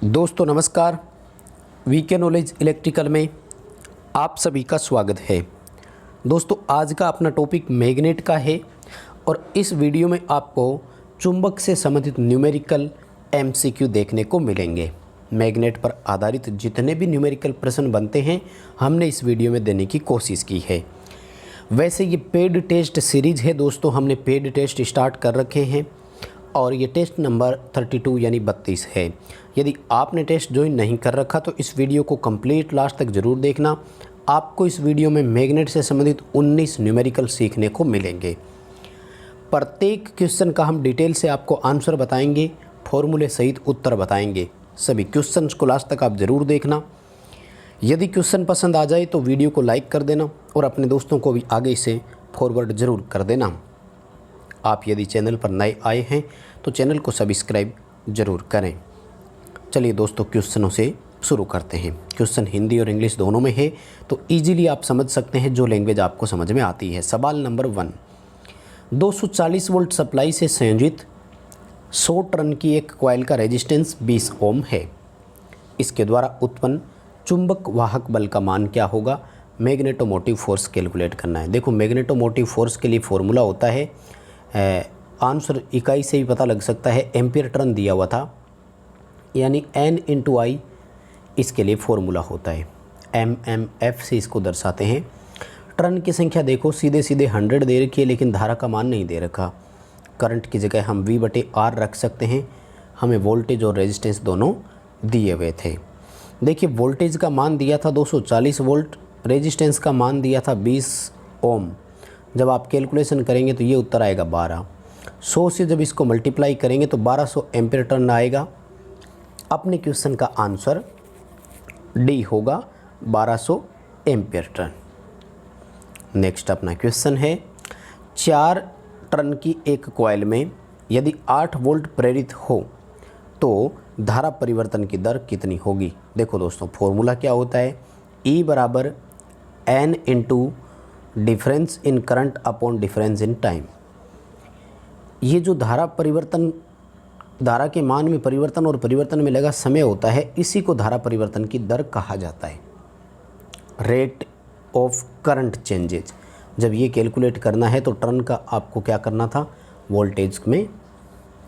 दोस्तों नमस्कार। VK knowledge electrical में आप सभी का स्वागत है। दोस्तों आज का अपना टॉपिक मैग्नेट का है और इस वीडियो में आपको चुंबक से संबंधित न्यूमेरिकल एमसीक्यू देखने को मिलेंगे। मैग्नेट पर आधारित जितने भी न्यूमेरिकल प्रश्न बनते हैं हमने इस वीडियो में देने की कोशिश की है। वैसे ये पेड टेस्ट सीरीज़ है दोस्तों, हमने पेड टेस्ट स्टार्ट कर रखे हैं और ये टेस्ट नंबर 32 यानी 32 है। यदि आपने टेस्ट ज्वाइन नहीं कर रखा तो इस वीडियो को कंप्लीट लास्ट तक ज़रूर देखना। आपको इस वीडियो में मैग्नेट से संबंधित 19 न्यूमेरिकल सीखने को मिलेंगे। प्रत्येक क्वेश्चन का हम डिटेल से आपको आंसर बताएंगे, फॉर्मूले सहित उत्तर बताएंगे। सभी क्वेश्चन को लास्ट तक आप ज़रूर देखना। यदि क्वेश्चन पसंद आ जाए तो वीडियो को लाइक कर देना और अपने दोस्तों को भी आगे इसे फॉरवर्ड ज़रूर कर देना। आप यदि चैनल पर नए आए हैं तो चैनल को सब्सक्राइब ज़रूर करें। चलिए दोस्तों क्वेश्चनों से शुरू करते हैं। क्वेश्चन हिंदी और इंग्लिश दोनों में है तो इजीली आप समझ सकते हैं जो लैंग्वेज आपको समझ में आती है। सवाल नंबर 1, 240 वोल्ट सप्लाई से संयोजित 100 टन की एक कॉइल का रेजिस्टेंस 20 ओम है। इसके द्वारा उत्पन्न चुंबक वाहक बल का मान क्या होगा? मैग्नेटोमोटिव फोर्स कैलकुलेट करना है। देखो मैग्नेटोमोटिव फोर्स के लिए फॉर्मूला होता है, आंसर इकाई से भी पता लग सकता है, एम्पियर टर्न दिया हुआ था यानी N इंटू आई इसके लिए फॉर्मूला होता है। MMF से इसको दर्शाते हैं। टर्न की संख्या देखो सीधे सीधे 100 दे रखी है लेकिन धारा का मान नहीं दे रखा। करंट की जगह हम V/R रख सकते हैं। हमें वोल्टेज और रेजिस्टेंस दोनों दिए हुए थे। देखिए वोल्टेज का मान दिया था 240 वोल्ट, रेजिस्टेंस का मान दिया था 20 ओम। जब आप कैलकुलेशन करेंगे तो ये उत्तर आएगा 12। 100 से जब इसको मल्टीप्लाई करेंगे तो 1200 एम्पियर टर्न आएगा। अपने क्वेश्चन का आंसर डी होगा 1200 एम्पियर टर्न। नेक्स्ट अपना क्वेश्चन है, 4 टन की एक कॉइल में यदि 8 वोल्ट प्रेरित हो तो धारा परिवर्तन की दर कितनी होगी? देखो दोस्तों फॉर्मूला क्या होता है, E बराबर N into difference in current upon difference in time. ये जो धारा के मान में परिवर्तन और परिवर्तन में लगा समय होता है, इसी को धारा परिवर्तन की दर कहा जाता है। Rate of current changes. जब ये कैलकुलेट करना है तो टर्न का आपको क्या करना था, वोल्टेज में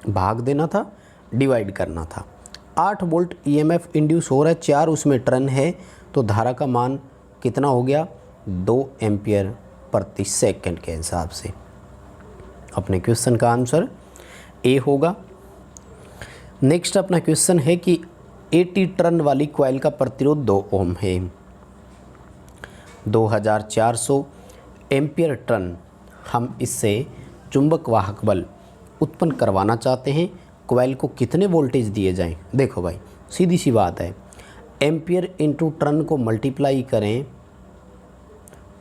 भाग देना था, डिवाइड करना था। 8 वोल्ट EMF इंड्यूस हो रहा है, 4 उसमें टर्न है तो धारा का मान कितना हो गया, 2 एम्पियर प्रति सेकंड के हिसाब से। अपने क्वेश्चन का आंसर ए होगा। नेक्स्ट अपना क्वेश्चन है कि 80 टन वाली कॉइल का प्रतिरोध 2 ओम है। 2400 एम्पियर टन हम इससे चुंबक वाहक बल उत्पन्न करवाना चाहते हैं। कॉइल को कितने वोल्टेज दिए जाएं? देखो भाई सीधी सी बात है, एम्पियर इंटू टन को मल्टीप्लाई करें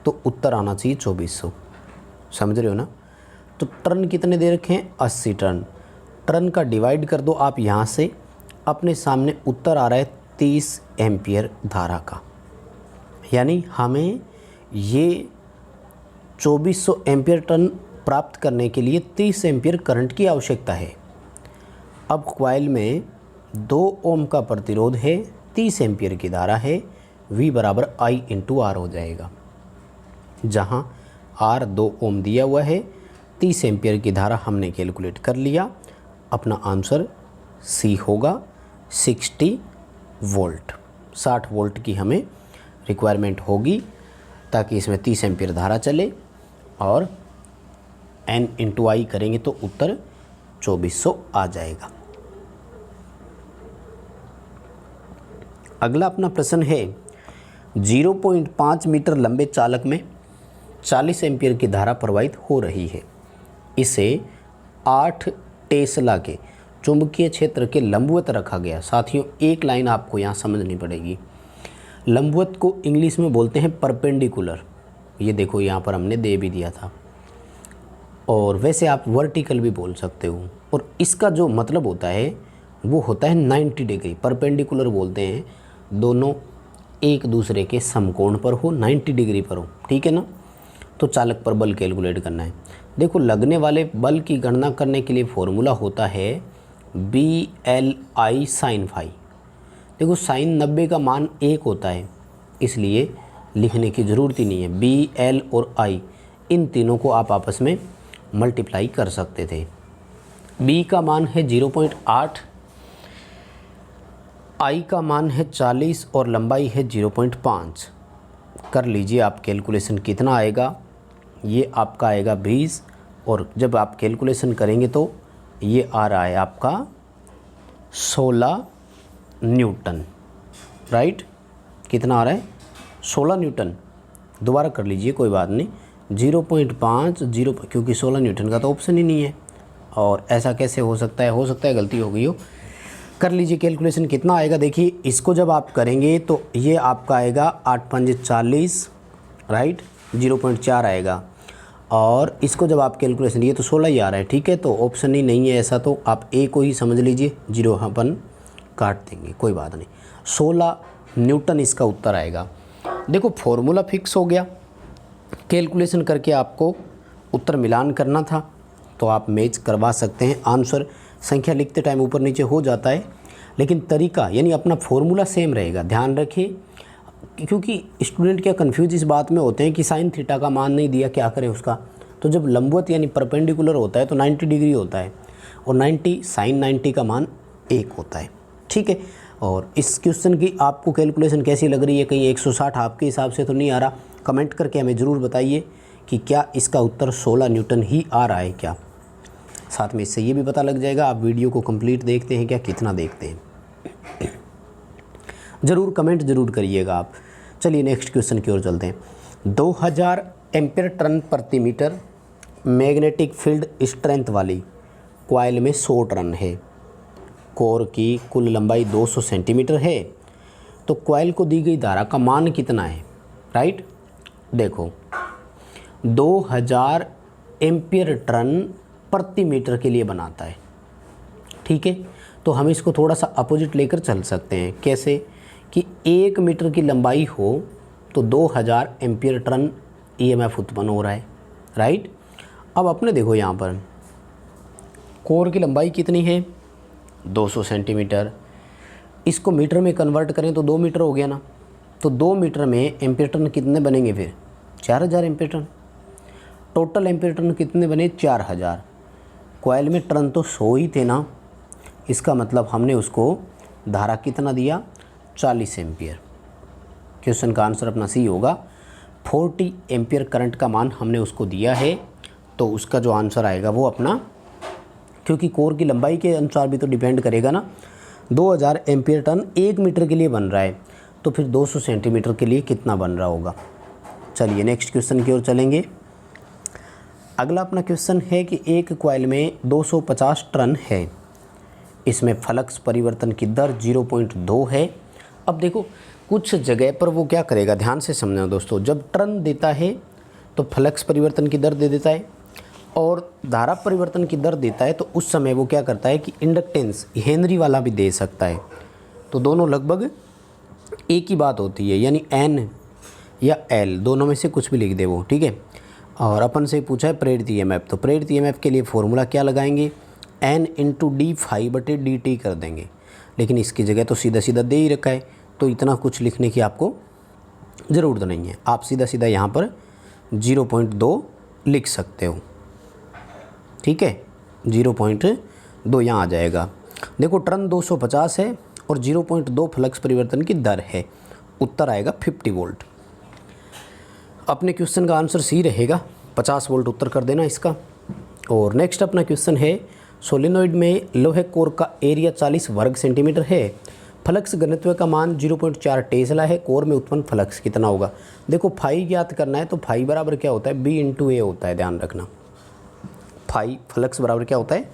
तो उत्तर आना चाहिए 2400। समझ रहे हो ना? तो टर्न कितने दे रखे हैं, 80 टर्न। टर्न का डिवाइड कर दो आप यहाँ से, अपने सामने उत्तर आ रहा है 30 एम्पियर धारा का। यानी हमें ये 2400 एम्पियर टर्न प्राप्त करने के लिए 30 एम्पियर करंट की आवश्यकता है। अब कॉइल में 2 ओम का प्रतिरोध है, 30 एम्पियर की धारा है, V बराबर I इंटू R हो जाएगा। जहाँ R 2 ओम दिया हुआ है, 30 एम्पियर की धारा हमने कैलकुलेट कर लिया। अपना आंसर C होगा 60 वोल्ट। 60 वोल्ट की हमें रिक्वायरमेंट होगी ताकि इसमें 30 एम्पियर धारा चले और N इंटू आई करेंगे तो उत्तर 2400 आ जाएगा। अगला अपना प्रश्न है, 0.5 मीटर लंबे चालक में 40 एम्पियर की धारा प्रवाहित हो रही है। इसे 8 टेस्ला के चुंबकीय क्षेत्र के लंबवत रखा गया। साथियों एक लाइन आपको यहाँ समझनी पड़ेगी। लंबवत को इंग्लिश में बोलते हैं परपेंडिकुलर। ये देखो यहाँ पर हमने दे भी दिया था। और वैसे आप वर्टिकल भी बोल सकते हो। और इसका जो मतलब होता है वो होता है 90 डिग्री। परपेंडिकुलर बोलते हैं दोनों एक दूसरे के समकोण पर हो, 90 डिग्री पर हो, ठीक है ना? तो चालक पर बल कैलकुलेट करना है। देखो लगने वाले बल की गणना करने के लिए फॉर्मूला होता है BLI sin फाई। देखो साइन 90 का मान 1 होता है, इसलिए लिखने की ज़रूरत ही नहीं है। बी, एल और आई इन तीनों को आप आपस में मल्टीप्लाई कर सकते थे। बी का मान है 0.8, आई का मान है 40 और लंबाई है 0.5। कर लीजिए आप कैलकुलेशन, कितना आएगा? ये आपका आएगा 20, और जब आप कैलकुलेशन करेंगे तो ये आ रहा है आपका 16 न्यूटन, राइट। कितना आ रहा है? 16 न्यूटन। दोबारा कर लीजिए, कोई बात नहीं। 0.5 क्योंकि 16 न्यूटन का तो ऑप्शन ही नहीं है, और ऐसा कैसे हो सकता है गलती हो गई हो। कर लीजिए कैलकुलेशन, कितना आएगा? देखिए इसको जब आप करेंगे तो ये आपका आएगा 8 5 40, राइट, 0.4 आएगा। और इसको जब आप कैलकुलेशन, ये तो 16 ही आ रहा है, ठीक है, तो ऑप्शन ही नहीं है ऐसा, तो आप ए को ही समझ लीजिए, 0 अपन काट देंगे, कोई बात नहीं। 16 न्यूटन इसका उत्तर आएगा। देखो फॉर्मूला फिक्स हो गया, कैलकुलेशन करके आपको उत्तर मिलान करना था, तो आप मैच करवा सकते हैं। आंसर संख्या लिखते टाइम ऊपर नीचे हो जाता है, लेकिन तरीका यानी अपना फॉर्मूला सेम रहेगा। ध्यान रखिए, क्योंकि स्टूडेंट क्या कन्फ्यूज इस बात में होते हैं कि साइन थीटा का मान नहीं दिया, क्या करें उसका। तो जब लंबवत यानी परपेंडिकुलर होता है तो 90 डिग्री होता है, और 90 साइन 90 का मान 1 होता है, ठीक है। और इस क्वेश्चन की आपको कैलकुलेशन कैसी लग रही है? कहीं 160 आपके हिसाब से तो नहीं आ रहा? कमेंट करके हमें ज़रूर बताइए कि क्या इसका उत्तर 16 न्यूटन ही आ रहा है क्या। साथ में इससे ये भी पता लग जाएगा आप वीडियो को कंप्लीट देखते हैं क्या, कितना देखते हैं। ज़रूर कमेंट ज़रूर करिएगा आप। चलिए नेक्स्ट क्वेश्चन की ओर चलते हैं। 2000 एम्पीयर टर्न प्रति मीटर मैग्नेटिक फील्ड स्ट्रेंथ वाली कॉइल में 100 टर्न है। कोर की कुल लंबाई 200 सेंटीमीटर है, तो कॉइल को दी गई धारा का मान कितना है? राइट, देखो 2000 एम्पीयर टर्न प्रति मीटर के लिए बनाता है, ठीक है। तो हम इसको थोड़ा सा अपोजिट लेकर चल सकते हैं। कैसे? कि 1 मीटर की लंबाई हो तो 2000 एम्पीयर टर्न ईएमएफ उत्पन्न हो रहा है, राइट। अब अपने देखो यहाँ पर कोर की लंबाई कितनी है? 200 सेंटीमीटर। इसको मीटर में कन्वर्ट करें तो 2 मीटर हो गया ना, तो 2 मीटर में एम्पीयर टर्न कितने बनेंगे फिर? 4000 ampere turn. Total ampere turn कितने बने? 4000। कॉइल में टर्न तो 100 ही थे ना, इसका मतलब हमने उसको धारा कितना दिया? 40 एम्पीयर। क्वेश्चन का आंसर अपना सी होगा। 40 एम्पीयर करंट का मान हमने उसको दिया है, तो उसका जो आंसर आएगा वो अपना, क्योंकि कोर की लंबाई के अनुसार भी तो डिपेंड करेगा ना। 2000 एम्पीयर टर्न 1 मीटर के लिए बन रहा है, तो फिर 200 सेंटीमीटर के लिए कितना बन रहा होगा। चलिए नेक्स्ट क्वेश्चन की ओर चलेंगे। अगला अपना क्वेश्चन है कि एक कॉइल में 250 टर्न है, इसमें फ्लक्स परिवर्तन की दर 0.2 है। अब देखो कुछ जगह पर वो क्या करेगा, ध्यान से समझना दोस्तों। जब टर्न देता है तो फ्लक्स परिवर्तन की दर दे देता है, और धारा परिवर्तन की दर देता है तो उस समय वो क्या करता है कि इंडक्टेंस हेनरी वाला भी दे सकता है। तो दोनों लगभग एक ही बात होती है, यानी एन या एल दोनों में से कुछ भी लिख दे वो, ठीक है। और अपन से पूछा है प्रेरित ईएमएफ, तो प्रेरित ईएमएफ के लिए फॉर्मूला क्या लगाएंगे? एन इंटू डी फाई बटे डी टी कर देंगे, लेकिन इसकी जगह तो सीधा सीधा दे ही रखा है, तो इतना कुछ लिखने की आपको ज़रूरत नहीं है। आप सीधा सीधा यहाँ पर 0.2 लिख सकते हो, ठीक है। 0.2 यहाँ आ जाएगा। देखो टर्न 250 है और 0.2 फ्लक्स परिवर्तन की दर है, उत्तर आएगा 50 वोल्ट। अपने क्वेश्चन का आंसर सी रहेगा, 50 वोल्ट उत्तर कर देना इसका। और नेक्स्ट अपना क्वेश्चन है, सोलेनोइड में लोहे कोर का एरिया 40 वर्ग सेंटीमीटर है, फ्लक्स घनत्व का मान 0.4 टेस्ला है, कोर में उत्पन्न फ्लक्स कितना होगा। देखो फाई ज्ञात करना है, तो फाई बराबर क्या होता है? बी इंटू ए होता है, ध्यान रखना। फाई फ्लक्स बराबर क्या होता है?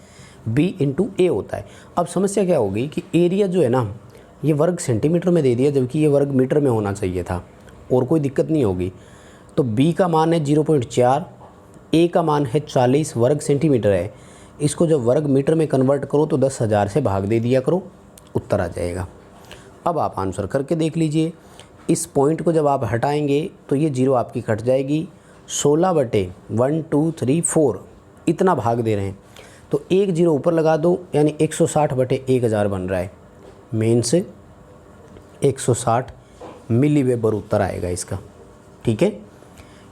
बी इंटू ए होता है। अब समस्या क्या होगी कि एरिया जो है ना, ये वर्ग सेंटीमीटर में दे दिया, जबकि ये वर्ग मीटर में होना चाहिए था, और कोई दिक्कत नहीं होगी। तो बी का मान है 0.4, ए का मान है 40 वर्ग सेंटीमीटर है। इसको जब वर्ग मीटर में कन्वर्ट करो तो 10,000 से भाग दे दिया करो, उत्तर आ जाएगा। अब आप आंसर करके देख लीजिए। इस पॉइंट को जब आप हटाएंगे तो ये 0 आपकी कट जाएगी। 16 बटे 1 2 3 4 इतना भाग दे रहे हैं, तो एक 0 ऊपर लगा दो, यानी 160 बटे 1000 बन रहा है। मेन से 160 मिली वेबर उत्तर आएगा इसका। ठीक है,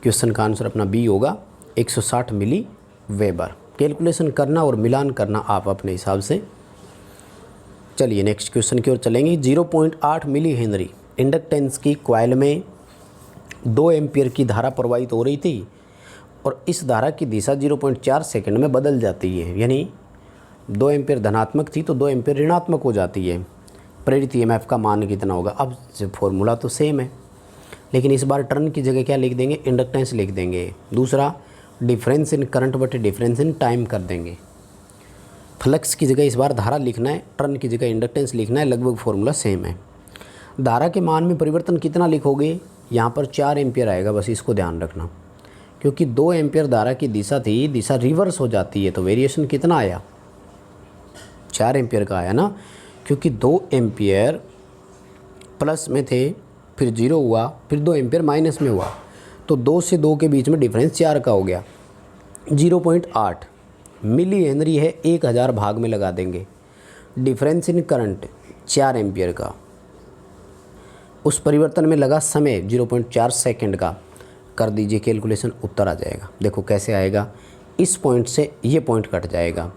क्वेश्चन का आंसर अपना बी होगा 160 मिली वेबर। कैलकुलेशन करना और मिलान करना आप अपने हिसाब से। चलिए नेक्स्ट क्वेश्चन की ओर चलेंगे। 0.8 मिली हेनरी इंडक्टेंस की कॉइल में 2 एम्पियर की धारा प्रवाहित हो रही थी और इस धारा की दिशा 0.4 सेकंड में बदल जाती है। यानी 2 एम्पियर धनात्मक थी तो 2 एम्पियर ऋणात्मक हो जाती है। प्रेरित ईएमएफ का मान कितना होगा? अब फॉर्मूला तो सेम है, लेकिन इस बार टर्न की जगह क्या लिख देंगे? इंडक्टेंस लिख देंगे। दूसरा, डिफरेंस इन करंट बटे डिफरेंस इन टाइम कर देंगे। फ्लक्स की जगह इस बार धारा लिखना है, टर्न की जगह इंडक्टेंस लिखना है, लगभग फॉर्मूला सेम है। धारा के मान में परिवर्तन कितना लिखोगे? यहाँ पर 4 एम्पियर आएगा, बस इसको ध्यान रखना, क्योंकि 2 एम्पियर धारा की दिशा थी, दिशा रिवर्स हो जाती है, तो वेरिएशन कितना आया? 4 एम्पियर का आया ना, क्योंकि 2 एम्पियर प्लस में थे, फिर 0 हुआ, फिर 2 एम्पियर माइनस में हुआ, तो 2 से 2 के बीच में डिफरेंस 4 का हो गया। 0.8 मिली हेनरी है, 1000 भाग में लगा देंगे। डिफरेंस इन करंट 4 एम्पियर का, उस परिवर्तन में लगा समय 0.4 सेकंड का, कर दीजिए कैलकुलेशन, उत्तर आ जाएगा। देखो कैसे आएगा, इस पॉइंट से ये पॉइंट कट जाएगा,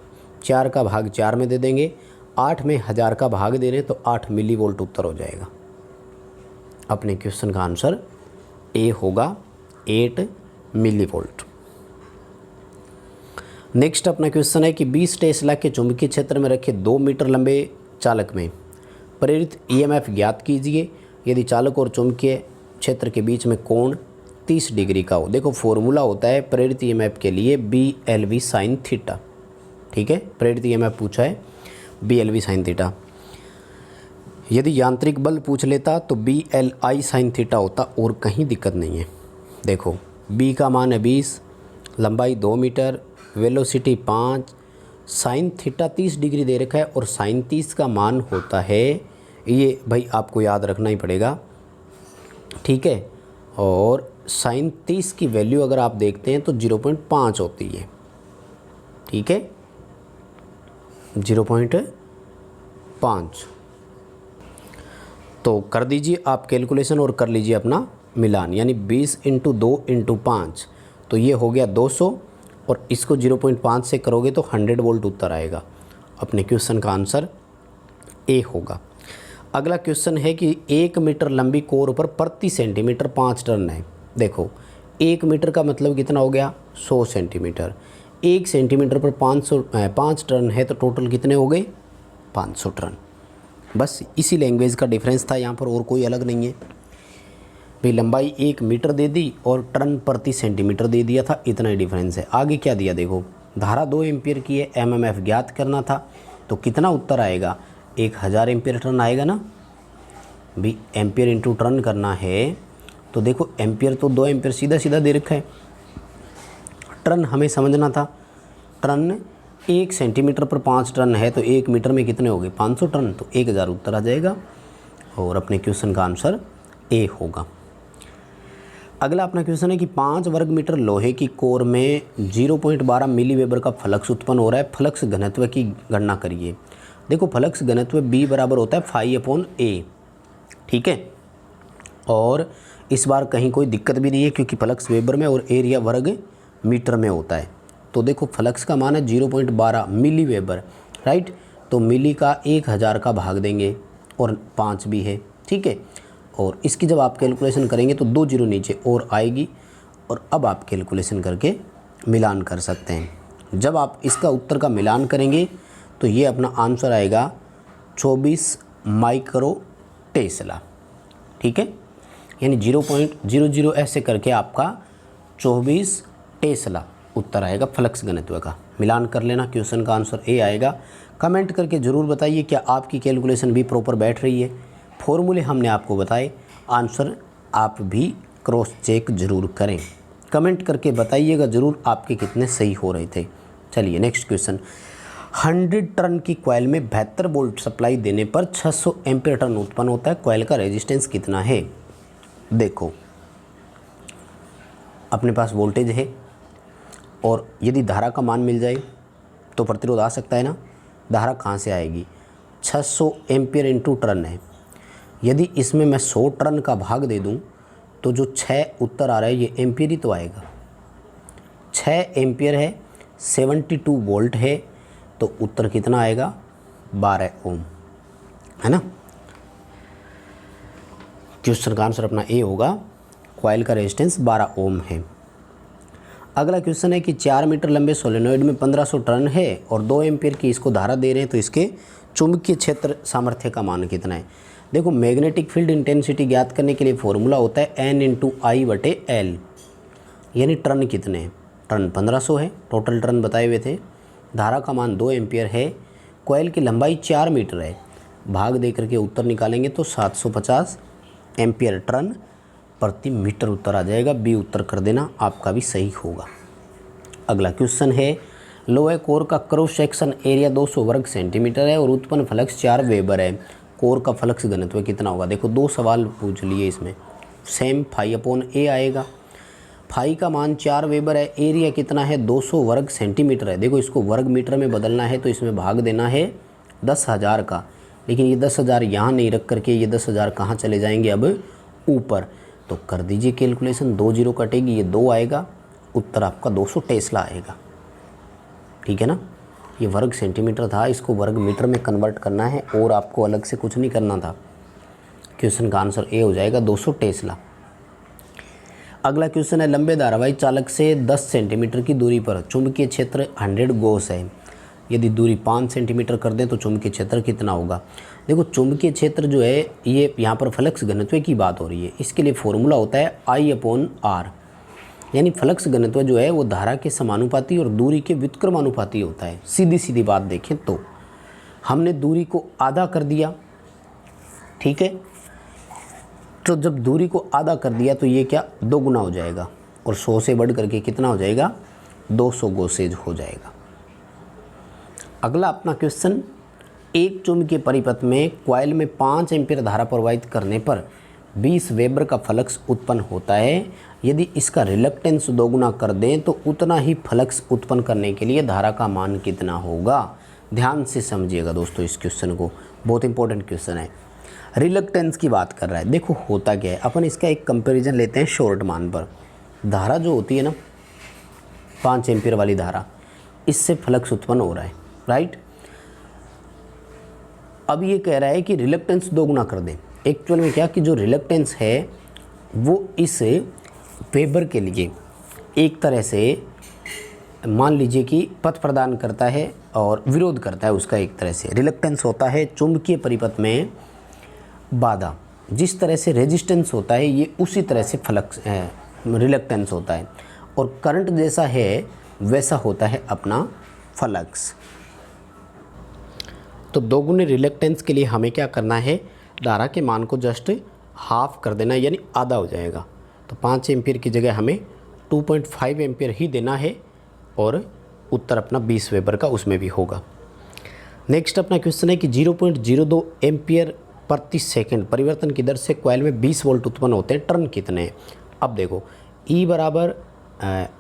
4 का भाग 4 में दे देंगे, 8 में 1000 का भाग दे रहे हैं तो 8 मिली वोल्ट उत्तर हो जाएगा। अपने क्वेश्चन का आंसर ए होगा 8 मिली वोल्ट। नेक्स्ट अपना क्वेश्चन है कि 20 टेस्ला के चुंबकीय क्षेत्र में रखे 2 मीटर लंबे चालक में प्रेरित ईएमएफ ज्ञात कीजिए यदि चालक और चुंबकीय क्षेत्र के बीच में कोण 30 डिग्री का हो। देखो फॉर्मूला होता है प्रेरित ईएमएफ के लिए BLV साइन थीटा। ठीक है, प्रेरित ईएमएफ पूछा है BLV साइन थीटा। यदि यांत्रिक बल पूछ लेता तो BLI साइन थीटा होता, और कहीं दिक्कत नहीं है। देखो B का मान है 20, लंबाई 2 मीटर, वेलोसिटी 5, साइन थीटा 30 डिग्री दे रखा है, और साइन 30 का मान होता है, ये भाई आपको याद रखना ही पड़ेगा। ठीक है, और साइन 30 की वैल्यू अगर आप देखते हैं तो 0.5 होती है। ठीक है, 0.5। तो कर दीजिए आप कैलकुलेशन और कर लीजिए अपना मिलान, यानी 20 × 2 × 5, तो ये हो गया 200, और इसको 0.5 से करोगे तो 100 वोल्ट उत्तर आएगा। अपने क्वेश्चन का आंसर ए होगा। अगला क्वेश्चन है कि 1 मीटर लंबी कोर पर प्रति सेंटीमीटर 5 टर्न है। देखो 1 मीटर का मतलब कितना हो गया? 100 सेंटीमीटर। 1 सेंटीमीटर पर 5 टर्न है, तो टोटल कितने हो गए? 500 टर्न। बस इसी लैंग्वेज का डिफरेंस था यहाँ पर, और कोई अलग नहीं है भाई। लंबाई 1 मीटर दे दी और टर्न प्रति सेंटीमीटर दे दिया था, इतना ही डिफरेंस है। आगे क्या दिया देखो, धारा 2 एम्पियर की है, MMF ज्ञात करना था, तो कितना उत्तर आएगा? 1000 एम्पियर टर्न आएगा ना भाई। एम्पियर इंटू टर्न करना है, तो देखो एम्पियर तो 2 एम्पियर सीधा सीधा दे रखा है, टर्न हमें समझना था। टर्न 1 सेंटीमीटर पर 5 टर्न है, तो 1 मीटर में कितने हो गए? 500 टर्न, तो 1000 उत्तर आ जाएगा, और अपने क्वेश्चन का आंसर ए होगा। अगला अपना क्वेश्चन है कि 5 वर्ग मीटर लोहे की कोर में 0.12 मिली वेबर का फ्लक्स उत्पन्न हो रहा है, फ्लक्स घनत्व की गणना करिए। देखो फ्लक्स घनत्व B बराबर होता है φ/A। ठीक है, और इस बार कहीं कोई दिक्कत भी नहीं है, क्योंकि फ्लक्स वेबर में और एरिया वर्ग मीटर में होता है। तो देखो फ्लक्स का मान है 0.12 मिली वेबर, राइट। तो मिली का 1000 का भाग देंगे, और 5 भी है। ठीक है, और इसकी जब आप कैलकुलेशन करेंगे तो 2 जीरो नीचे और आएगी, और अब आप कैलकुलेशन करके मिलान कर सकते हैं। जब आप इसका उत्तर का मिलान करेंगे तो ये अपना आंसर आएगा 24 माइक्रो टेस्ला। ठीक है, यानी 0.00 ऐसे करके आपका 24 टेस्ला उत्तर आएगा फ्लक्स घनत्व का। मिलान कर लेना, क्वेश्चन का आंसर ए आएगा। कमेंट करके ज़रूर बताइए क्या आपकी कैलकुलेशन भी प्रॉपर बैठ रही है। फॉर्मूले हमने आपको बताए, आंसर आप भी क्रॉस चेक ज़रूर करें। कमेंट करके बताइएगा ज़रूर आपके कितने सही हो रहे थे। चलिए नेक्स्ट क्वेश्चन। 100 टर्न की कॉइल में 72 वोल्ट सप्लाई देने पर 600 एम्पीयर टर्न उत्पन्न होता है। कॉइल का रेजिस्टेंस कितना है? देखो अपने पास वोल्टेज है, और यदि धारा का मान मिल जाए तो प्रतिरोध आ सकता है ना। धारा कहाँ से आएगी? 600 एम्पीयर इंटू टर्न है, यदि इसमें मैं 100 टर्न का भाग दे दूं तो जो 6 उत्तर आ रहा है ये एम्पियर ही तो आएगा। 6 एम्पियर है, 72 वोल्ट है, तो उत्तर कितना आएगा? 12 ओम, है ना। क्वेश्चन का आंसर अपना ए होगा। कॉइल का रेजिस्टेंस 12 ओम है। अगला क्वेश्चन है कि 4 मीटर लंबे सोलेनोइड में 1500 टर्न है और 2 एम्पियर की इसको धारा दे रहे हैं, तो इसके चुंबकीय क्षेत्र सामर्थ्य का मान कितना है? देखो, मैग्नेटिक फील्ड इंटेंसिटी ज्ञात करने के लिए फॉर्मूला होता है N/I/L, यानी टर्न कितने हैं? टर्न 1500 है, टोटल टर्न बताए हुए थे। धारा का मान 2 एम्पियर है, कॉइल की लंबाई 4 मीटर है, भाग दे करके उत्तर निकालेंगे तो 750 एम्पियर टर्न प्रति मीटर उत्तर आ जाएगा। बी उत्तर कर देना, आपका भी सही होगा। अगला क्वेश्चन है, लोहे कोर का क्रॉस सेक्शन एरिया 200 वर्ग सेंटीमीटर है और उत्पन्न फ्लक्स 4 वेबर है। कोर का फ्लक्स घनत्व कितना होगा? देखो, 2 सवाल पूछ लिए इसमें। सेम φ/a आएगा। फाई का मान 4 वेबर है, एरिया कितना है? 200 वर्ग सेंटीमीटर है। देखो, इसको वर्ग मीटर में बदलना है तो इसमें भाग देना है 10,000 का, लेकिन ये 10,000 यहाँ नहीं रख करके ये 10,000 कहाँ चले जाएंगे? अब ऊपर। तो कर दीजिए कैलकुलेशन, 2 जीरो कटेगी, ये 2 आएगा, उत्तर आपका 200 टेस्ला आएगा। ठीक है ना। ये वर्ग सेंटीमीटर था, इसको वर्ग मीटर में कन्वर्ट करना है और आपको अलग से कुछ नहीं करना था। क्वेश्चन का आंसर ए हो जाएगा, 200 टेस्ला। अगला क्वेश्चन है, लंबे धारावाही चालक से 10 सेंटीमीटर की दूरी पर चुंबकीय क्षेत्र 100 गॉस है। यदि दूरी 5 सेंटीमीटर कर दें तो चुंबकीय क्षेत्र कितना होगा? देखो, चुंबकीय क्षेत्र जो है ये यहाँ पर फ्लक्स घनत्व की बात हो रही है। इसके लिए फॉर्मूला होता है I/R, यानी फ्लक्स घनत्व जो है वो धारा के समानुपाती और दूरी के व्युत्क्रमानुपाती होता है। सीधी सीधी बात देखें तो हमने दूरी को आधा कर दिया, ठीक है। तो जब दूरी को आधा कर दिया तो ये क्या? 2 गुना हो जाएगा और 100 से बढ़ करके कितना हो जाएगा? 200 गॉसेज हो जाएगा। अगला अपना क्वेश्चन, एक चुंबकीय परिपथ में कॉइल में 5 एम्पीयर धारा प्रवाहित करने पर 20 वेबर का फ्लक्स उत्पन्न होता है। यदि इसका रिलक्टेंस 2 गुना कर दें तो उतना ही फ्लक्स उत्पन्न करने के लिए धारा का मान कितना होगा? ध्यान से समझिएगा दोस्तों इस क्वेश्चन को, बहुत इंपॉर्टेंट क्वेश्चन है। रिलक्टेंस की बात कर रहा है। देखो, होता क्या है, अपन इसका एक कंपैरिजन लेते हैं शॉर्ट मान पर। धारा जो होती है ना, 5 एम्पीयर वाली धारा, इससे फ्लक्स उत्पन्न हो रहा है, राइट। अब ये कह रहा है कि रिलक्टेंस 2 गुना कर दें। एक्चुअल में क्या कि जो रिलक्टेंस है वो इस वेबर के लिए एक तरह से मान लीजिए कि पथ प्रदान करता है और विरोध करता है उसका। एक तरह से रिलक्टेंस होता है चुंबकीय परिपथ में बाधा, जिस तरह से रेजिस्टेंस होता है ये उसी तरह से फ्लक्स रिलक्टेंस होता है, और करंट जैसा है वैसा होता है अपना फ्लक्स। तो 2 गुने रिलक्टेंस के लिए हमें क्या करना है? धारा के मान को जस्ट हाफ कर देना, यानी आधा हो जाएगा। तो 5 एम्पीयर की जगह हमें 2.5 एम्पीयर ही देना है और उत्तर अपना 20 वेबर का उसमें भी होगा। नेक्स्ट अपना क्वेश्चन है कि 0.02 एम्पीयर प्रति सेकंड परिवर्तन की दर से कॉइल में 20 वोल्ट उत्पन्न होते हैं, टर्न कितने हैं? अब देखो, E बराबर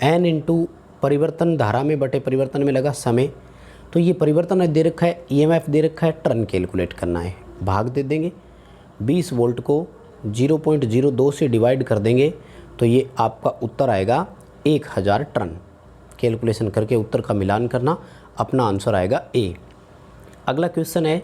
N इंटू परिवर्तन धारा में बटे परिवर्तन में लगा समय। तो ये परिवर्तन दे रखा है, EMF दे रखा है, टर्न कैलकुलेट करना है। भाग दे देंगे, 20 वोल्ट को 0.02 से डिवाइड कर देंगे तो ये आपका उत्तर आएगा 1000 टर्न। कैलकुलेशन करके उत्तर का मिलान करना, अपना आंसर आएगा ए। अगला क्वेश्चन है,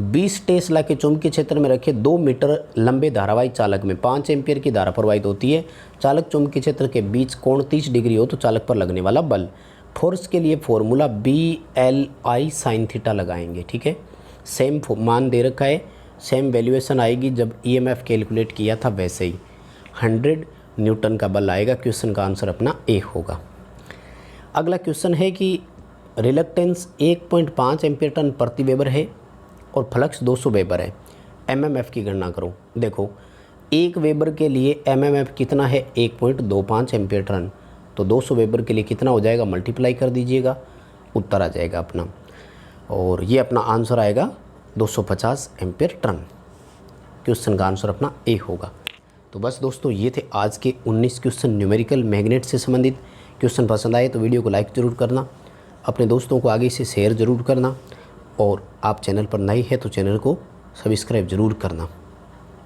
20 टेस्ला के चुंबकीय क्षेत्र में रखे 2 मीटर लंबे धारावाही चालक में 5 एम्पीयर की धारा प्रवाहित होती है। चालक चुंबकीय क्षेत्र के बीच कोण 30 डिग्री हो तो चालक पर लगने वाला बल। फोर्स के लिए फॉर्मूला BLI sin थीटा लगाएंगे, ठीक है। सेम मान दे रखा है, सेम वैल्यूएशन आएगी जब EMF कैलकुलेट किया था वैसे ही 100 न्यूटन का बल आएगा। क्वेश्चन का आंसर अपना ए होगा। अगला क्वेश्चन है कि रिलक्टेंस 1.5 एम्पीयर टन प्रति वेबर है और फ्लक्स 200 वेबर है। MMF की गणना करो। देखो, 1 वेबर के लिए MMF कितना है? 1.25 एम्पीयर टन। तो 200 वेबर के लिए कितना हो जाएगा? मल्टीप्लाई कर दीजिएगा, उत्तर आ जाएगा अपना, और ये अपना आंसर आएगा 250 एम्पीयर टन। क्वेश्चन का आंसर अपना ए होगा। तो बस दोस्तों, ये थे आज के 19 क्वेश्चन न्यूमेरिकल मैग्नेट से संबंधित। क्वेश्चन पसंद आए तो वीडियो को लाइक ज़रूर करना, अपने दोस्तों को आगे से शेयर ज़रूर करना, और आप चैनल पर नए हैं तो चैनल को सब्सक्राइब ज़रूर करना।